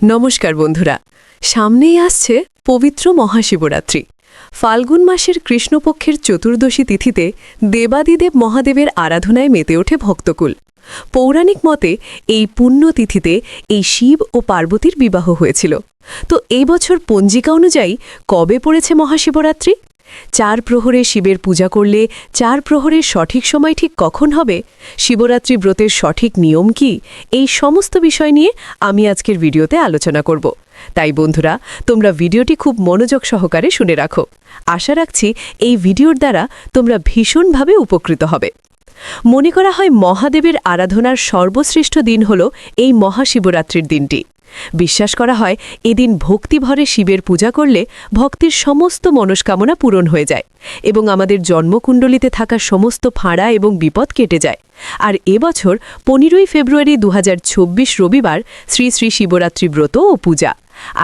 নমস্কার বন্ধুরা, সামনেই আসছে পবিত্র মহাশিবরাত্রি। ফাল্গুন মাসের কৃষ্ণপক্ষের চতুর্দশী তিথিতে দেবাদিদেব মহাদেবের আরাধনায় মেতে ওঠে ভক্তকুল। পৌরাণিক মতে এই পুণ্য তিথিতে এই শিব ও পার্বতীর বিবাহ হয়েছিল। তো এই বছর পঞ্জিকা অনুযায়ী কবে পড়েছে মহাশিবরাত্রি? 4 প্রহরে শিবের পূজা করলে 4 প্রহরের সঠিক সময় ঠিক কখন হবে? শিবরাত্রি ব্রতের সঠিক নিয়ম কি? এই সমস্ত বিষয় নিয়ে আমি আজকের ভিডিওতে আলোচনা করব। তাই বন্ধুরা, তোমরা ভিডিওটি খুব মনোযোগ সহকারে শুনে রাখো। আশা রাখছি এই ভিডিওর দ্বারা তোমরা ভীষণভাবে উপকৃত হবে। মনে করা হয় মহাদেবের আরাধনার সর্বশ্রেষ্ঠ দিন হল এই মহাশিবরাত্রির দিনটি। বিশ্বাস করা হয় এদিন ভক্তিভরে শিবের পূজা করলে ভক্তির সমস্ত মনস্কামনা পূরণ হয়ে যায় এবং আমাদের জন্মকুণ্ডলিতে থাকা সমস্ত ফাঁড়া এবং বিপদ কেটে যায়। আর এবছর 15ই ফেব্রুয়ারি 2024 রবিবার শ্রী শ্রী শিবরাত্রি ব্রত ও পূজা।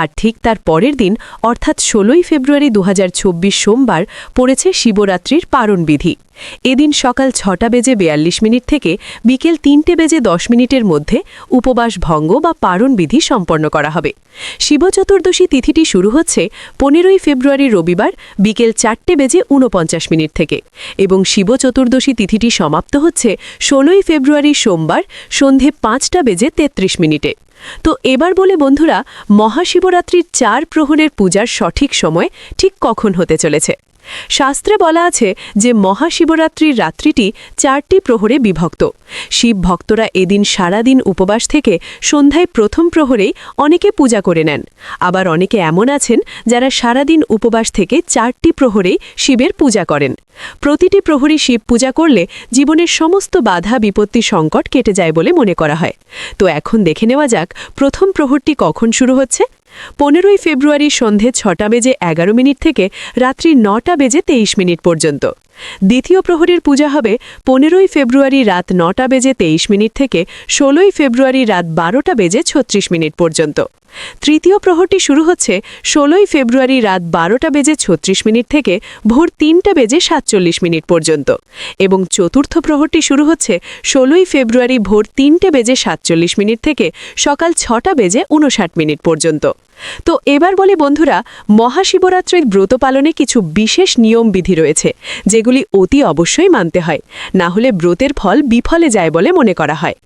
আর ঠিক তার পরের দিন অর্থাৎ 16ই ফেব্রুয়ারি 2024 সোমবার পড়েছে শিবরাত্রির পারণ বিধি। এদিন সকাল 6:42 থেকে বিকেল 3:10 মধ্যে উপবাস ভঙ্গ বা পারণ বিধি সম্পন্ন করা হবে। শিবচতুর্দশী তিথিটি শুরু হচ্ছে 15ই ফেব্রুয়ারি রবিবার বিকেল 4:49 থেকে এবং শিবচতুর্দশী তিথিটি সমাপ্ত হচ্ছে 16ই ফেব্রুয়ারি সোমবার সন্ধে 5:33। তো এবার বলে বন্ধুরা, মহাশিবরাত্রির 4 প্রহরের পূজার সঠিক সময় ঠিক কখন হতে চলেছে? শাস্ত্রে বলা আছে যে মহাশিবরাত্রির রাত্রিটি 4টি প্রহরে বিভক্ত। শিব ভক্তরা এদিন সারাদিন উপবাস থেকে সন্ধ্যায় প্রথম প্রহরেই অনেকে পূজা করে নেন। আবার অনেকে এমন আছেন যারা সারাদিন উপবাস থেকে 4টি প্রহরেই শিবের পূজা করেন। প্রতিটি প্রহরী শিব পূজা করলে জীবনের সমস্ত বাধা বিপত্তি সংকট কেটে যায় বলে মনে করা হয়। তো এখন দেখে নেওয়া যাক প্রথম প্রহরটি কখন শুরু হচ্ছে। 15ই ফেব্রুয়ারি সন্ধে 6:11 থেকে রাত্রি 9:23 পর্যন্ত। দ্বিতীয় প্রহরীর পূজা হবে 15ই ফেব্রুয়ারি রাত 9:23 থেকে 16ই ফেব্রুয়ারি রাত 12:36 পর্যন্ত। তৃতীয় প্রহরটি শুরু হচ্ছে 16ই ফেব্রুয়ারি রাত 12:36 থেকে ভোর 3:47 পর্যন্ত এবং চতুর্থ প্রহরটি শুরু হচ্ছে 16ই ফেব্রুয়ারি ভোর 3:47 থেকে সকাল 6:59 পর্যন্ত। তো এবার বলি বন্ধুরা, মহাশিবরাত্রির ব্রত পালনে কিছু বিশেষ নিয়ম বিধি রয়েছে যেগুলি অতি অবশ্যই মানতে হয়, না হলে ব্রতের ফল বিফলে যায় বলে মনে করা হয়।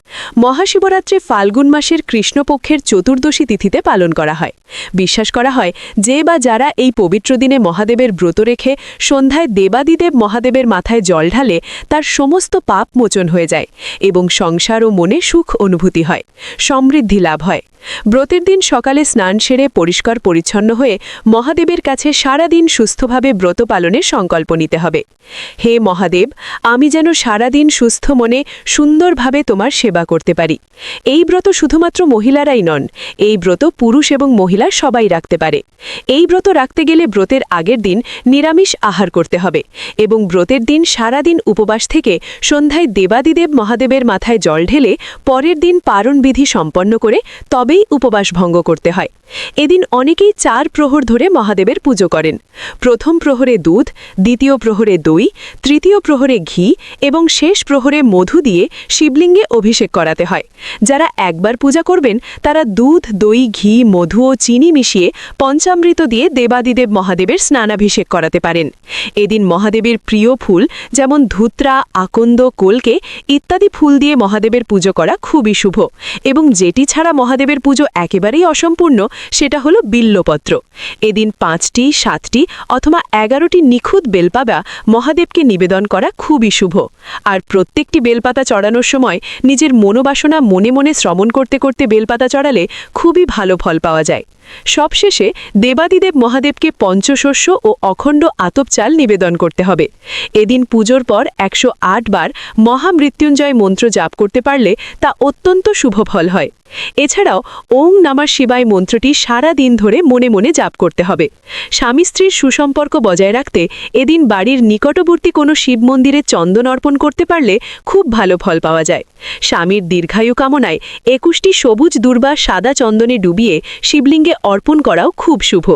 মহাশিবরাত্রি ফাল্গুন মাসের কৃষ্ণপক্ষের চতুর্দশী তিথিতে পালন করা হয়। বিশ্বাস করা হয় যে বা যারা এই পবিত্র দিনে মহাদেবের ব্রত রেখে সন্ধ্যায় দেবাদিদেব মহাদেবের মাথায় জল ঢালে তার সমস্ত পাপ মোচন হয়ে যায় এবং সংসার ও মনে সুখ অনুভূতি হয়, সমৃদ্ধি লাভ হয়। ব্রতের দিন সকালে স্নান সেরে পরিষ্কার পরিচ্ছন্ন হয়ে মহাদেবের কাছে সারাদিন সুস্থভাবে ব্রত পালনের সংকল্প নিতে হবে। হে মহাদেব, আমি যেন সারাদিন সুস্থ মনে সুন্দরভাবে তোমার সেবা করতে পারি। এই ব্রত শুধুমাত্র মহিলারাই নন, এই ব্রত পুরুষ এবং মহিলা সবাই রাখতে পারে। এই ব্রত রাখতে গেলে ব্রতের আগের দিন নিরামিষ আহার করতে হবে এবং ব্রতের দিন সারাদিন উপবাস থেকে সন্ধ্যায় দেবাদিদেব মহাদেবের মাথায় জল ঢেলে পরের দিন পারণ বিধি সম্পন্ন করে তবেই উপবাস ভঙ্গ করতে হয়। এদিন অনেকেই 4 প্রহর ধরে মহাদেবের পুজো করেন। প্রথম প্রহরে দুধ, দ্বিতীয় প্রহরে দই, তৃতীয় প্রহরে ঘি এবং শেষ প্রহরে মধু দিয়ে শিবলিঙ্গে অভিষেক করাতে হয়। যারা একবার পূজা করবেন তারা দুধ, দই, ঘি, মধু ও চিনি মিশিয়ে পঞ্চামৃত দিয়ে দেবাদিদেব মহাদেবের স্নানাভিষেক করাতে পারেন। এদিন মহাদেবের প্রিয় ফুল যেমন ধুত্রা, আকন্দ, কলকে ইত্যাদি ফুল দিয়ে মহাদেবের পুজো করা খুবই শুভ এবং যেটি ছাড়া মহাদেবের পুজো একেবারেই অসম্পূর্ণ সেটা হলো বিল্লপত্র। এদিন 5টি, 7টি অথবা 11টি নিখুঁত বেলপাতা মহাদেবকে নিবেদন করা খুবই শুভ। আর প্রত্যেকটি বেলপাতা চড়ানোর সময় নিজের মনোবাসনা মনে মনে শ্রবণ করতে করতে বেলপাতা চড়ালে খুবই ভালো ফল পাওয়া যায়। সবশেষে দেবাদিদেব মহাদেবকে পঞ্চশস্য ও অখণ্ড আতপ চাল নিবেদন করতে হবে। এদিন পুজোর পর 108 বার মহামৃত্যুঞ্জয় মন্ত্র জাপ করতে পারলে তা অত্যন্ত শুভ ফল হয়। এছাড়াও ওং নমঃ শিবায় মন্ত্রটি সারা দিন ধরে মনে মনে জাপ করতে হবে। স্বামী স্ত্রীর সুসম্পর্ক বজায় রাখতে এদিন বাড়ির নিকটবর্তী কোনো শিব মন্দিরে চন্দন অর্পণ করতে পারলে খুব ভালো ফল পাওয়া যায়। স্বামীর দীর্ঘায়ু কামনায় 21টি সবুজ দূর্বা সাদা চন্দনে ডুবিয়ে শিবলিঙ্গে অর্পণ করাও খুব শুভ।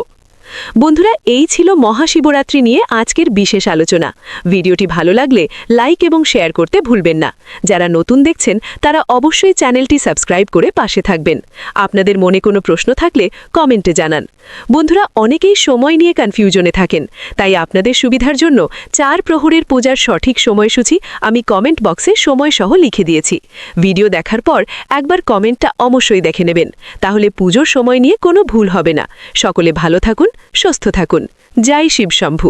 বন্ধুরা, এই ছিল মহাশিবরাত্রি নিয়ে আজকের বিশেষ আলোচনা। ভিডিওটি ভালো লাগলে লাইক এবং শেয়ার করতে ভুলবেন না। যারা নতুন দেখছেন তারা অবশ্যই চ্যানেলটি সাবস্ক্রাইব করে পাশে থাকবেন। আপনাদের মনে কোনো প্রশ্ন থাকলে কমেন্টে জানান। বন্ধুরা, অনেকেই সময় নিয়ে কনফিউশনে থাকেন, তাই আপনাদের সুবিধার জন্য 4 প্রহরের পূজার সঠিক সময়সূচি আমি কমেন্ট বক্সে সময়সহ লিখে দিয়েছি। ভিডিও দেখার পর একবার কমেন্টটা অবশ্যই দেখে নেবেন, তাহলে পুজোর সময় নিয়ে কোনো ভুল হবে না। সকলে ভালো থাকুন, সুস্থ থাকুন। জয় শিব শম্ভু।